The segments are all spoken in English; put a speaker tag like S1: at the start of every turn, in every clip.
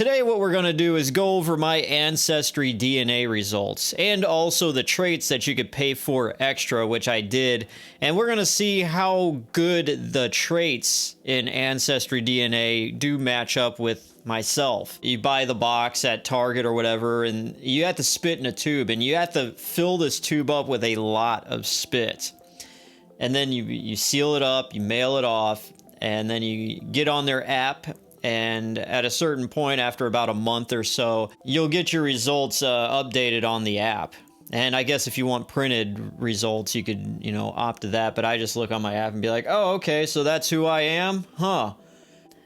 S1: Today what we're going to do is go over my Ancestry DNA results and also the traits that you could pay for extra, which I did, and we're going to see how good the traits in Ancestry DNA do match up with myself. You buy the box at Target or whatever, and you have to spit in a tube, and you have to fill this tube up with a lot of spit. And then you seal it up, you mail it off, and then you get on their app. And at a certain point, after about a month or so, you'll get your results updated on the app. And I guess if you want printed results, you could, opt to that. But I just look on my app and be like, oh, okay, so that's who I am? Huh.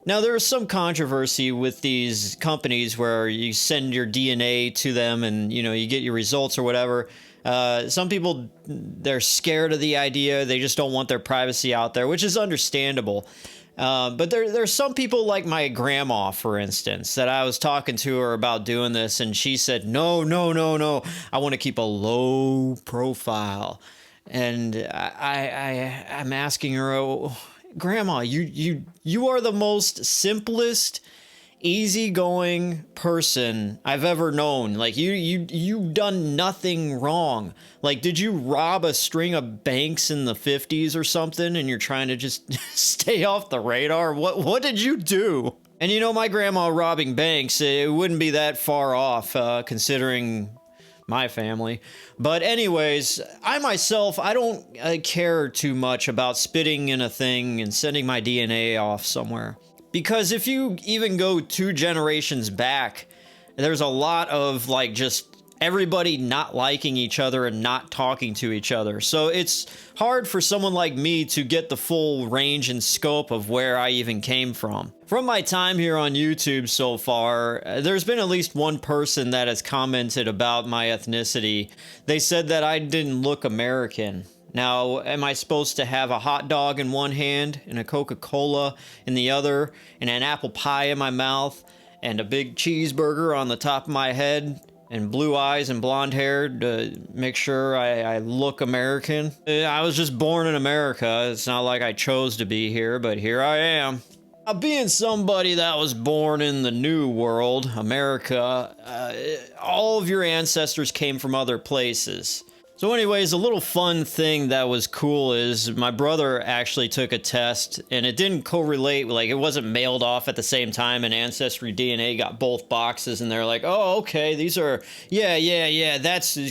S1: Now, there is some controversy with these companies where you send your DNA to them and, you get your results or whatever. Some people, they're scared of the idea. They just don't want their privacy out there, which is understandable. But there's some people like my grandma, for instance, that I was talking to her about doing this, and she said, no, I want to keep a low profile. And I'm asking her, oh, Grandma, you are the most simplest, easygoing person I've ever known. Like you've done nothing wrong. Like, did you rob a string of banks in the 50s or something and you're trying to just stay off the radar? What did you do? And my grandma robbing banks, it wouldn't be that far off considering my family. But anyways, I myself, I don't care too much about spitting in a thing and sending my DNA off somewhere. Because if you even go 2 generations back, there's a lot of just everybody not liking each other and not talking to each other. So it's hard for someone like me to get the full range and scope of where I even came from. From my time here on YouTube so far, there's been at least one person that has commented about my ethnicity. They said that I didn't look American. Now, am I supposed to have a hot dog in one hand and a Coca-Cola in the other and an apple pie in my mouth and a big cheeseburger on the top of my head and blue eyes and blonde hair to make sure I look American? I was just born in America. It's not like I chose to be here, but here I am. Now, being somebody that was born in the New World, America, all of your ancestors came from other places. So anyways, a little fun thing that was cool is my brother actually took a test and it didn't correlate, it wasn't mailed off at the same time, and Ancestry DNA got both boxes and they're like, oh, okay, these are, yeah,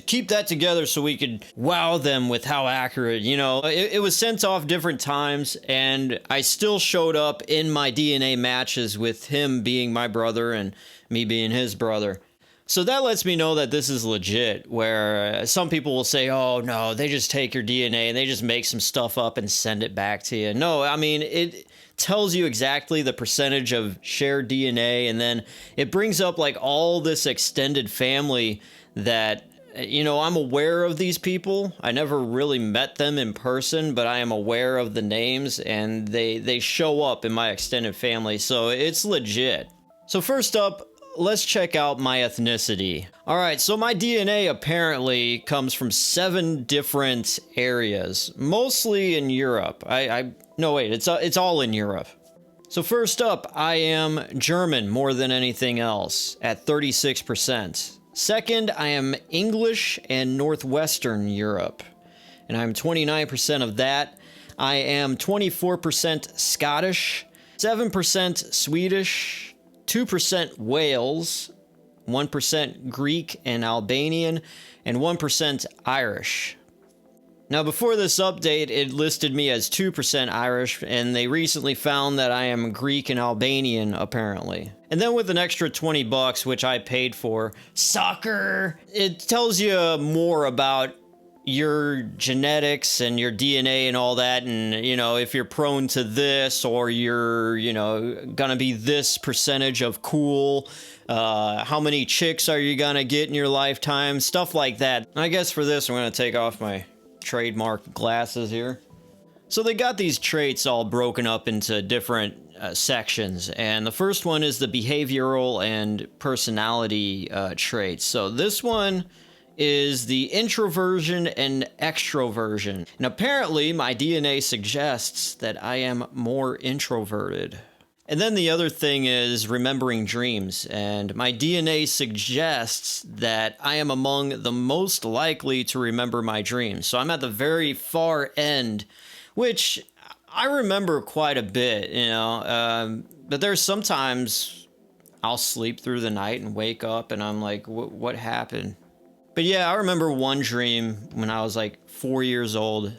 S1: keep that together so we could wow them with how accurate, It was sent off different times and I still showed up in my DNA matches with him being my brother and me being his brother. So that lets me know that this is legit, where some people will say, oh, no, they just take your DNA and they just make some stuff up and send it back to you. No, I mean, it tells you exactly the percentage of shared DNA, and then it brings up all this extended family that, I'm aware of these people. I never really met them in person, but I am aware of the names, and they show up in my extended family, so it's legit. So first up, let's check out my ethnicity. All right, so my DNA apparently comes from 7 different areas, mostly in Europe. No, wait, it's all in Europe. So first up, I am German more than anything else at 36%. Second, I am English and Northwestern Europe, and I'm 29% of that. I am 24% Scottish, 7% Swedish, 2% Wales, 1% Greek and Albanian, and 1% Irish. Now, before this update, it listed me as 2% Irish, and they recently found that I am Greek and Albanian, apparently. And then with an extra $20, which I paid for, soccer, it tells you more about your genetics and your DNA and all that, and if you're prone to this, or you're gonna be this percentage of cool, how many chicks are you gonna get in your lifetime, stuff like that. I guess for this I'm gonna take off my trademark glasses here. So they got these traits all broken up into different sections, and the first one is the behavioral and personality traits. So this one is the introversion and extroversion. And apparently my DNA suggests that I am more introverted. And then the other thing is remembering dreams, and my DNA suggests that I am among the most likely to remember my dreams. So I'm at the very far end, which I remember quite a bit, but there's sometimes I'll sleep through the night and wake up and I'm like, what happened? But yeah, I remember one dream when I was like 4 years old.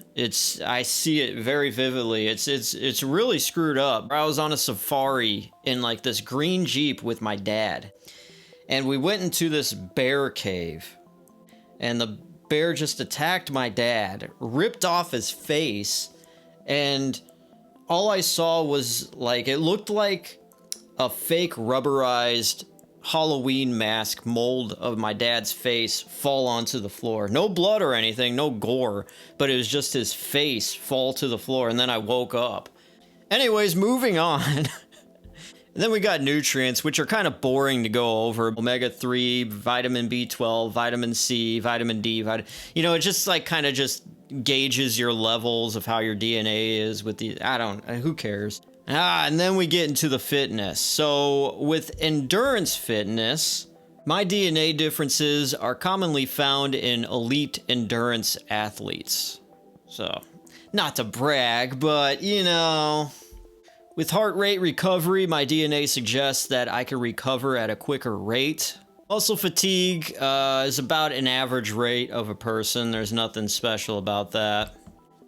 S1: I see it very vividly. It's really screwed up. I was on a safari in like this green Jeep with my dad, and we went into this bear cave, and the bear just attacked my dad, ripped off his face, and all I saw was like, it looked like a fake rubberized Halloween mask mold of my dad's face fall onto the floor. No blood or anything, no gore, but it was just his face fall to the floor, and then I woke up. Anyways, moving on. And then we got nutrients, which are kind of boring to go over. Omega-3, vitamin B12, vitamin C, vitamin D, it just like kind of just gauges your levels of how your DNA is with the, who cares? And then we get into the fitness. So with endurance fitness, my DNA differences are commonly found in elite endurance athletes. So, not to brag, but with heart rate recovery, my DNA suggests that I can recover at a quicker rate. Muscle fatigue is about an average rate of a person. There's nothing special about that.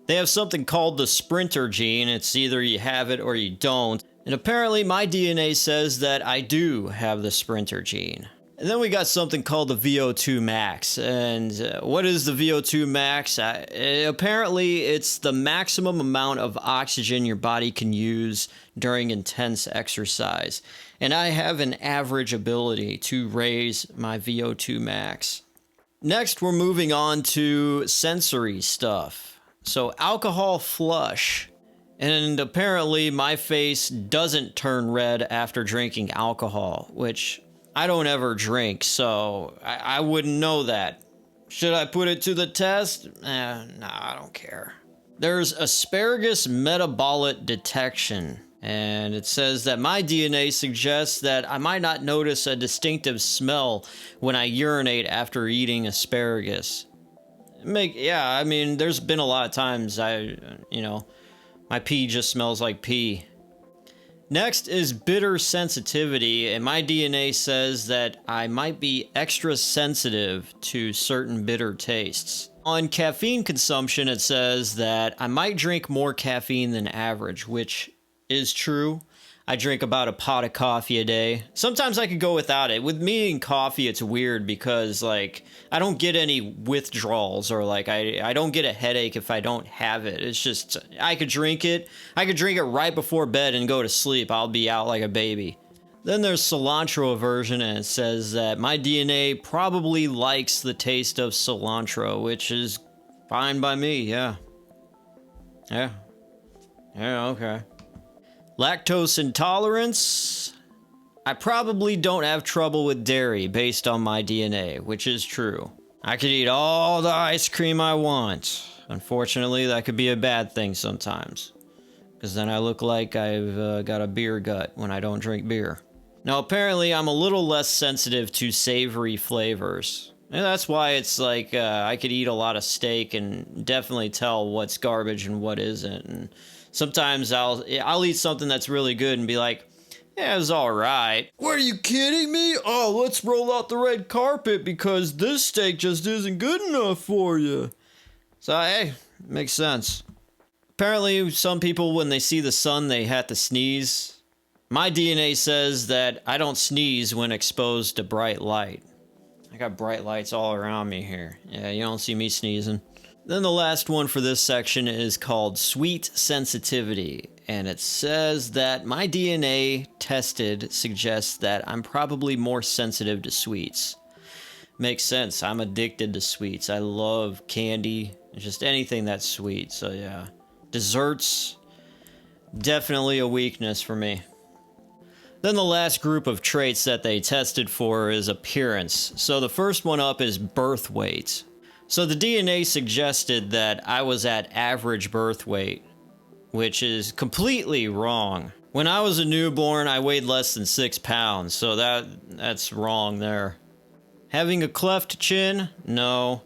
S1: They have something called the sprinter gene. It's either you have it or you don't. And apparently my DNA says that I do have the sprinter gene. And then we got something called the VO2 max. And what is the VO2 max? Apparently it's the maximum amount of oxygen your body can use during intense exercise. And I have an average ability to raise my VO2 max. Next, we're moving on to sensory stuff. So alcohol flush, and apparently my face doesn't turn red after drinking alcohol, which I don't ever drink, so I wouldn't know that. Should I put it to the test? Nah, I don't care. There's asparagus metabolic detection, and it says that my DNA suggests that I might not notice a distinctive smell when I urinate after eating asparagus. There's been a lot of times my pee just smells like pee. Next is bitter sensitivity, and my DNA says that I might be extra sensitive to certain bitter tastes. On caffeine consumption, it says that I might drink more caffeine than average, which is true. I drink about a pot of coffee a day. Sometimes I could go without it. With me and coffee, it's weird because, I don't get any withdrawals or, I don't get a headache if I don't have it. It's just, I could drink it. I could drink it right before bed and go to sleep. I'll be out like a baby. Then there's cilantro aversion, and it says that my DNA probably likes the taste of cilantro, which is fine by me, yeah. Yeah, okay. Lactose intolerance. I probably don't have trouble with dairy based on my DNA, which is true. I could eat all the ice cream I want. Unfortunately, that could be a bad thing sometimes, because then I look like I've got a beer gut when I don't drink beer. Now, apparently, I'm a little less sensitive to savory flavors. And that's why it's I could eat a lot of steak and definitely tell what's garbage and what isn't. And sometimes I'll eat something that's really good and be like, yeah, it was all right. What, are you kidding me? Oh, let's roll out the red carpet because this steak just isn't good enough for you. So, hey, makes sense. Apparently, some people, when they see the sun, they have to sneeze. My DNA says that I don't sneeze when exposed to bright light. I got bright lights all around me here. Yeah, you don't see me sneezing. Then the last one for this section is called sweet sensitivity. And it says that my DNA tested suggests that I'm probably more sensitive to sweets. Makes sense. I'm addicted to sweets. I love candy, just anything that's sweet. So yeah, desserts, definitely a weakness for me. Then the last group of traits that they tested for is appearance. So the first one up is birth weight. So the DNA suggested that I was at average birth weight, which is completely wrong. When I was a newborn, I weighed less than 6 pounds, so that's wrong there. Having a cleft chin? No.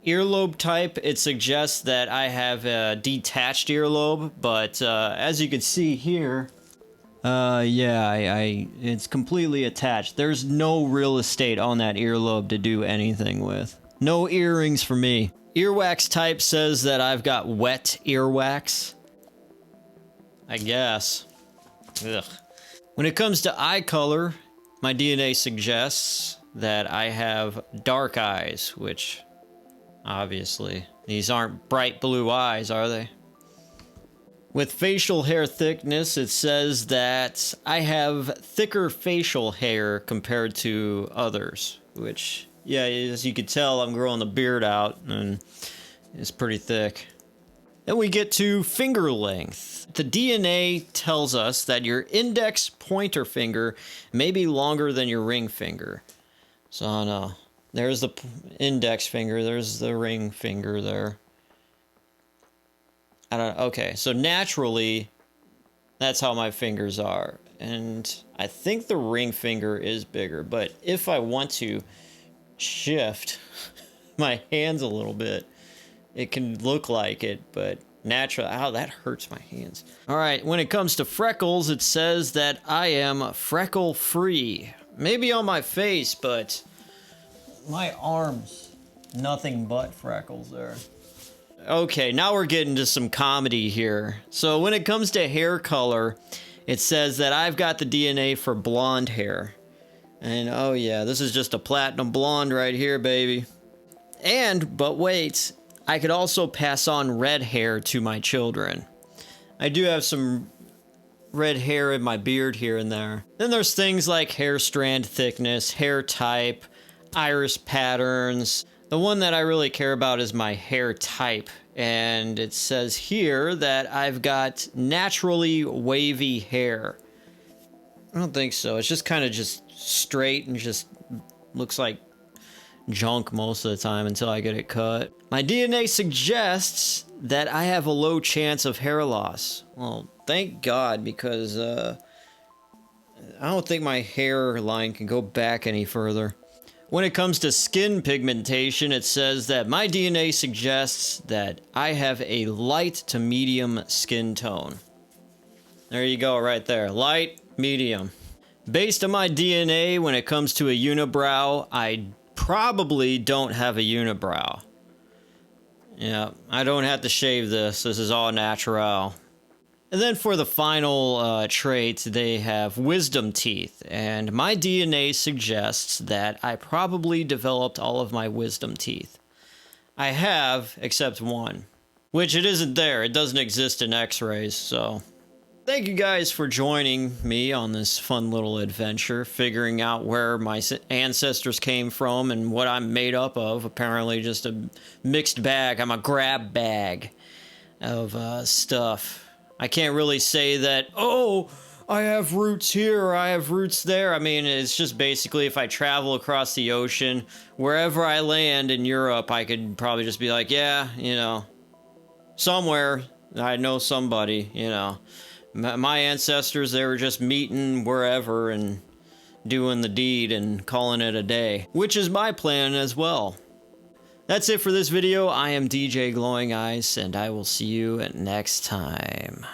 S1: Earlobe type, it suggests that I have a detached earlobe, but as you can see here, yeah, it's completely attached. There's no real estate on that earlobe to do anything with. No earrings for me. Earwax type says that I've got wet earwax. I guess. Ugh. When it comes to eye color, my DNA suggests that I have dark eyes, which obviously these aren't bright blue eyes, are they? With facial hair thickness, it says that I have thicker facial hair compared to others, which, yeah, as you can tell, I'm growing the beard out and it's pretty thick. Then we get to finger length. The DNA tells us that your index pointer finger may be longer than your ring finger. So no, there's the index finger, there's the ring finger there. Okay, so naturally, that's how my fingers are. And I think the ring finger is bigger, but if I want to shift my hands a little bit, it can look like it, but naturally, ow, that hurts my hands. All right, when it comes to freckles, it says that I am freckle free. Maybe on my face, but my arms, nothing but freckles there. Okay, now we're getting to some comedy here. So when it comes to hair color, it says that I've got the DNA for blonde hair. And oh yeah, this is just a platinum blonde right here, baby. But wait, I could also pass on red hair to my children. I do have some red hair in my beard here and there. Then there's things like hair strand thickness, hair type, iris patterns. The one that I really care about is my hair type, and it says here that I've got naturally wavy hair. I don't think so. It's just kind of just straight and just looks like junk most of the time until I get it cut. My DNA suggests that I have a low chance of hair loss. Well, thank God, because I don't think my hairline can go back any further. When it comes to skin pigmentation, it says that my DNA suggests that I have a light to medium skin tone. There you go, right there. Light, medium. Based on my DNA, when it comes to a unibrow, I probably don't have a unibrow. Yeah, I don't have to shave this. This is all natural. And then for the final trait, they have wisdom teeth. And my DNA suggests that I probably developed all of my wisdom teeth. I have, except one. Which it isn't there. It doesn't exist in x-rays, so. Thank you guys for joining me on this fun little adventure, figuring out where my ancestors came from and what I'm made up of. Apparently just a mixed bag. I'm a grab bag of stuff. I can't really say that, oh, I have roots here or I have roots there. I mean, it's just basically if I travel across the ocean, wherever I land in Europe, I could probably just be like, yeah, you know, somewhere I know somebody, you know. My ancestors, they were just meeting wherever and doing the deed and calling it a day, which is my plan as well. That's it for this video. I am DJ Glowing Eyes, and I will see you next time.